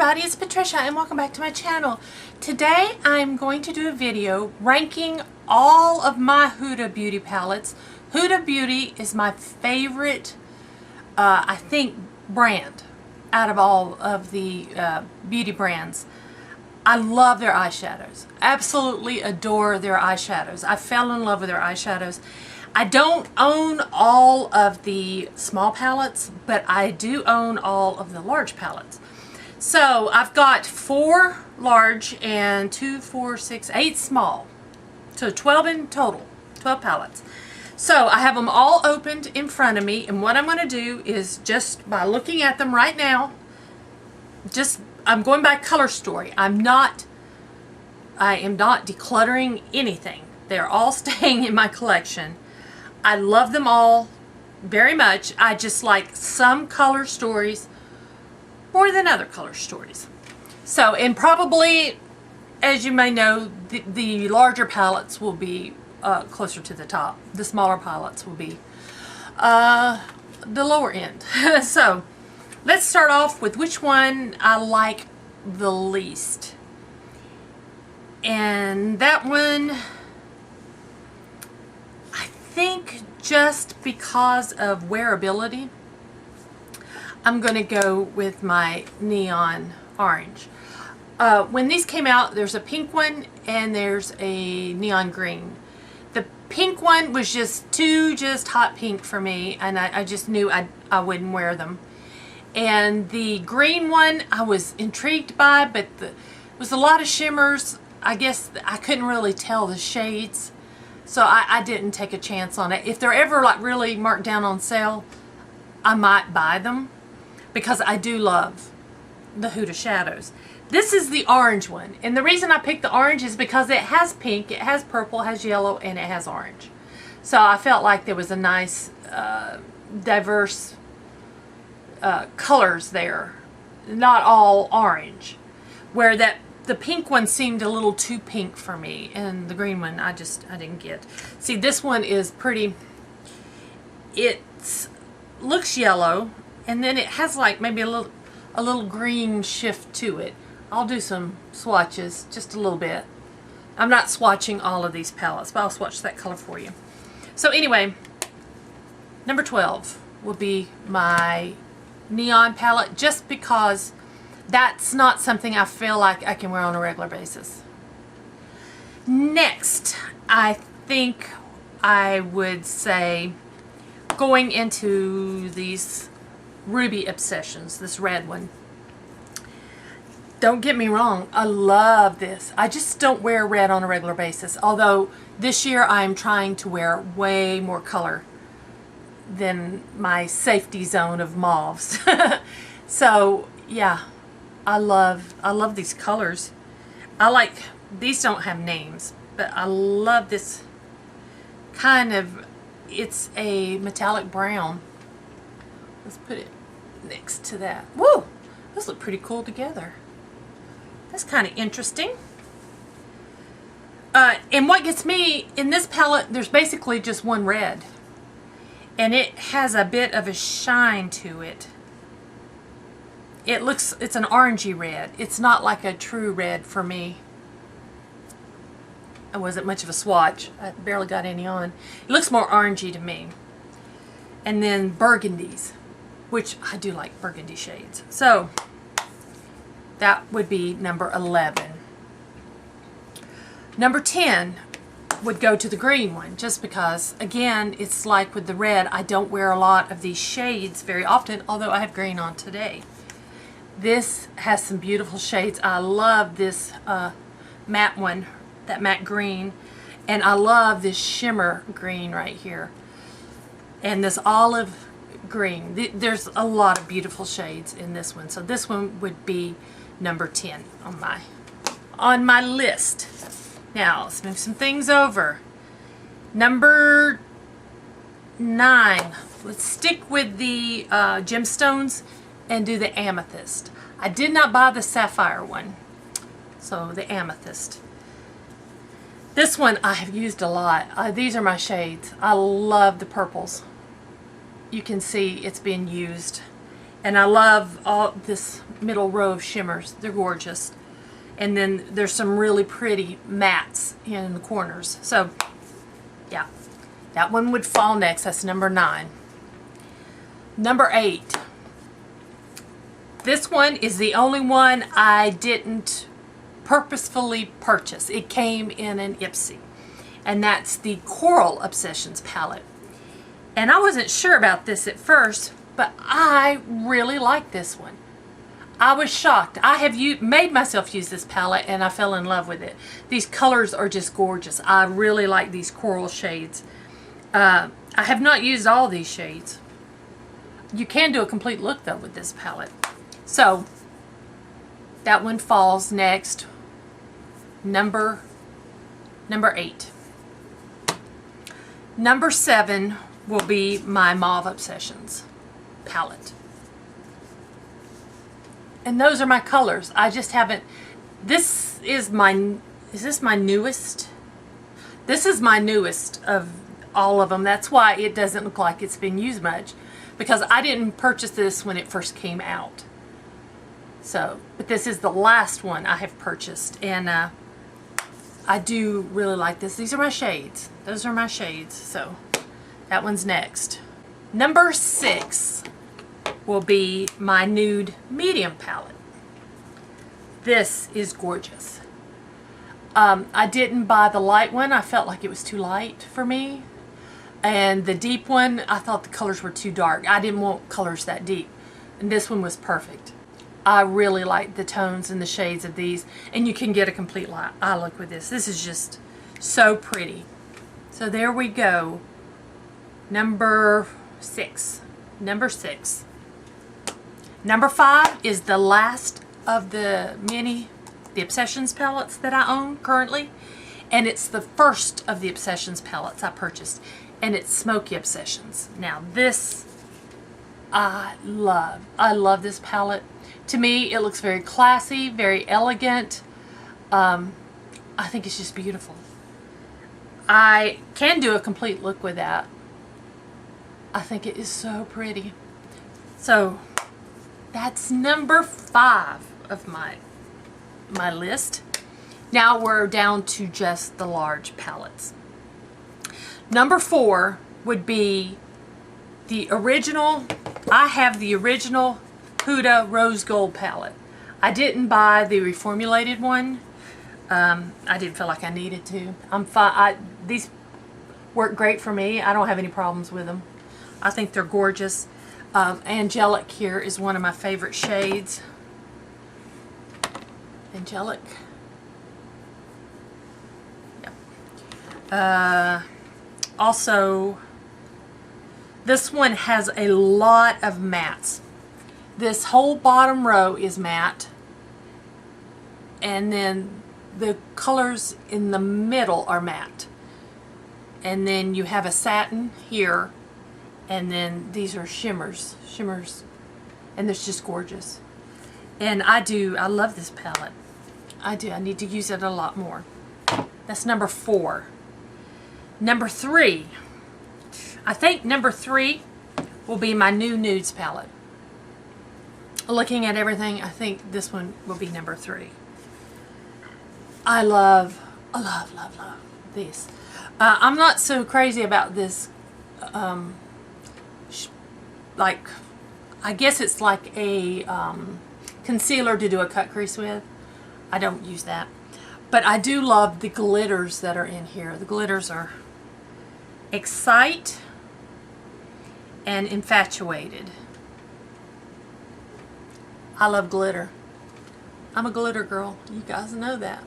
everybody, it's Patricia and welcome back to my channel. Today I'm going to do a video ranking all of my Huda beauty palettes. Huda Beauty is my favorite, I think, brand out of all of the beauty brands. I love their eyeshadows. Absolutely adore their eyeshadows. I fell in love with their eyeshadows. I don't own all of the small palettes, but I do own all of the large palettes. So I've got 4 large and 2, 4, 6, 8 small. So 12 in total, 12 palettes. So I have them all opened in front of me, and what I'm going to do is, just by looking at them right now, I'm going by color story. I am not decluttering anything. They're all staying in my collection. I love them all very much. I just like some color stories more than other color stories. So, and probably, as you may know, the larger palettes will be closer to the top. The smaller palettes will be the lower end. So, let's start off with which one I like the least. And that one, I think, just because of wearability, I'm going to go with my neon orange. When these came out, there's a pink one and there's a neon green. The pink one was just hot pink for me, and I just knew I wouldn't wear them. And the green one I was intrigued by, but it was a lot of shimmers. I guess I couldn't really tell the shades, so I didn't take a chance on it. If they're ever like really marked down on sale, I might buy them, because I do love the Huda shadows. This is the orange one, and the reason I picked the orange is because it has pink, it has purple, it has yellow, and it has orange. So I felt like there was a nice diverse colors there, not all orange, where the pink one seemed a little too pink for me, and the green one I didn't get. See, this one is pretty. It looks yellow, and then it has like maybe a little green shift to it. I'll do some swatches, just a little bit. I'm not swatching all of these palettes, but I'll swatch that color for you. So anyway, number 12 will be my neon palette, just because that's not something I feel like I can wear on a regular basis. Next, I think I would say, going into these Ruby Obsessions, this red one. Don't get me wrong, I love this. I just don't wear red on a regular basis, although this year I'm trying to wear way more color than my safety zone of mauves. So yeah, I love these colors. These don't have names, but I love this kind of, it's a metallic brown. Let's put it next to that. Woo! Those look pretty cool together. That's kind of interesting. And what gets me, in this palette, there's basically just one red. And it has a bit of a shine to it. It's an orangey red. It's not like a true red for me. It wasn't much of a swatch. I barely got any on. It looks more orangey to me. And then burgundies, which I do like burgundy shades. So that would be number 11. Number 10 would go to the green one, just because, again, it's like with the red, I don't wear a lot of these shades very often, although I have green on today. This has some beautiful shades. I love this matte one, that matte green, and I love this shimmer green right here, and this olive green. There's a lot of beautiful shades in this one, so this one would be number 10 on my list. Now let's move some things over. Number 9. Let's stick with the gemstones and do the amethyst. I did not buy the sapphire one, so the amethyst. This one I have used a lot. These are my shades. I love the purples. You can see it's being used. And I love all this middle row of shimmers. They're gorgeous. And then there's some really pretty mattes in the corners. So, yeah. That one would fall next. That's number 9. Number 8. This one is the only one I didn't purposefully purchase. It came in an Ipsy. And that's the Choral Obsessions palette. And I wasn't sure about this at first, but I really like this one. I was shocked. I have made myself use this palette and I fell in love with it. These colors are just gorgeous. I really like these coral shades. I have not used all these shades. You can do a complete look though with this palette. So that one falls next. Number 8. Number 7 will be my Moth Obsessions palette. And those are my colors. I just haven't, is this my newest? This is my newest of all of them. That's why it doesn't look like it's been used much, because I didn't purchase this when it first came out. So, but this is the last one I have purchased, and I do really like this. These are my shades. Those are my shades. So that one's next. Number 6 will be my Nude Medium palette. This is gorgeous. I didn't buy the light one. I felt like it was too light for me. And the deep one, I thought the colors were too dark. I didn't want colors that deep. And this one was perfect. I really like the tones and the shades of these. And you can get a complete eye look with this. This is just so pretty. So there we go. Number 6. Number 6. Number 5 is the last of the Obsessions palettes that I own currently. And it's the first of the Obsessions palettes I purchased. And it's Smoky Obsessions. Now this, I love. I love this palette. To me, it looks very classy, very elegant. I think it's just beautiful. I can do a complete look with that. I think it is so pretty. So that's number 5 of my list. Now we're down to just the large palettes. Number 4 would be the original. I have the original Huda Rose Gold palette. I didn't buy the reformulated one. I didn't feel like I needed to. I'm fine. These work great for me. I don't have any problems with them. I think they're gorgeous. Angelic here is one of my favorite shades. Angelic. Yep. Also, this one has a lot of mattes. This whole bottom row is matte. And then the colors in the middle are matte. And then you have a satin here. And then these are shimmers. And it's just gorgeous. And I love this palette. I do. I need to use it a lot more. That's number 4. Number 3. I think number 3 will be my new Nudes palette. Looking at everything, I think this one will be number 3. I love this. I'm not so crazy about this. Like, I guess it's like a concealer to do a cut crease with. I don't use that. But I do love the glitters that are in here. The glitters are Excite and Infatuated. I love glitter. I'm a glitter girl. You guys know that.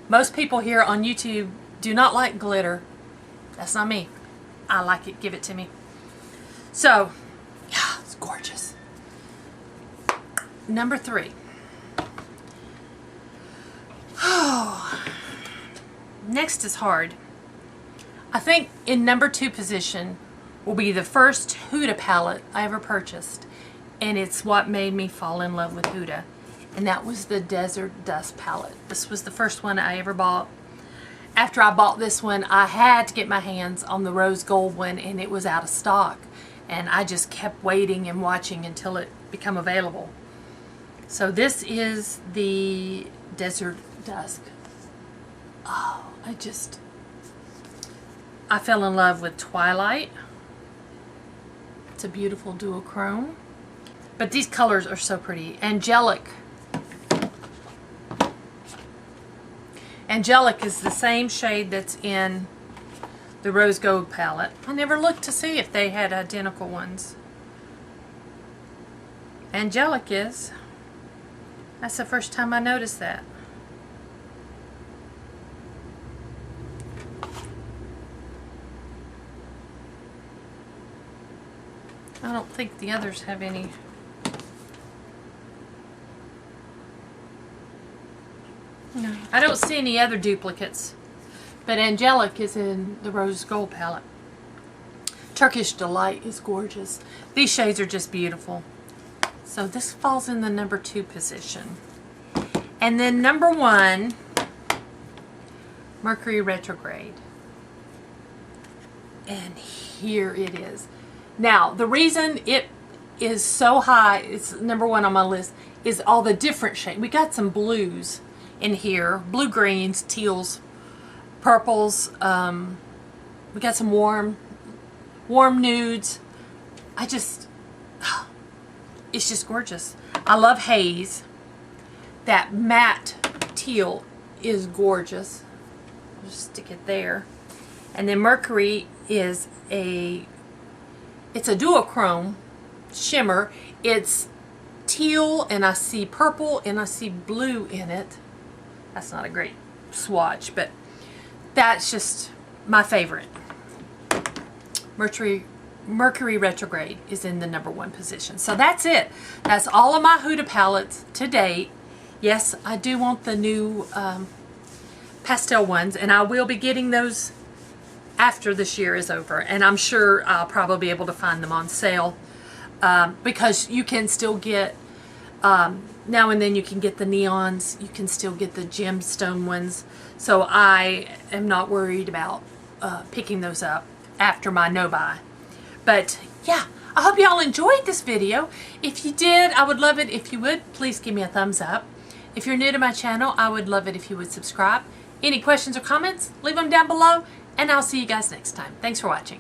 Most people here on YouTube do not like glitter. That's not me. I like it. Give it to me. So, yeah, it's gorgeous. Number 3. Next is hard. I think in number 2 position will be the first Huda palette I ever purchased. And it's what made me fall in love with Huda. And that was the Desert Dust palette. This was the first one I ever bought. After I bought this one, I had to get my hands on the rose gold one, and it was out of stock. And I just kept waiting and watching until it become available. So this is the Desert Dusk. Oh, I fell in love with Twilight. It's a beautiful duochrome. But these colors are so pretty. Angelic. Angelic is the same shade that's in the Rose Gold palette. I never looked to see if they had identical ones. Angelic is. That's the first time I noticed that. I don't think the others have any. No, I don't see any other duplicates. But Angelic is in the Rose Gold palette. Turkish Delight is gorgeous. These shades are just beautiful. So this falls in the number 2 position. And then number 1, Mercury Retrograde. And here it is. Now, the reason it is so high, it's number 1 on my list, is all the different shades. We got some blues in here. Blue greens, teals, purples. We got some warm nudes. It's just gorgeous. I love haze. That matte teal is gorgeous. I'll just stick it there. And then Mercury is it's a duochrome shimmer. It's teal, and I see purple, and I see blue in it. That's not a great swatch, but that's just my favorite. Mercury Retrograde is in the number 1 position. So that's it. That's all of my Huda palettes to date. Yes, I do want the new pastel ones, and I will be getting those after this year is over. And I'm sure I'll probably be able to find them on sale because you can still get, now and then you can get the neons. You can still get the gemstone ones. So I am not worried about picking those up after my no-buy. But yeah, I hope y'all enjoyed this video. If you did, I would love it if you would. Please give me a thumbs up. If you're new to my channel, I would love it if you would subscribe. Any questions or comments, leave them down below, and I'll see you guys next time. Thanks for watching.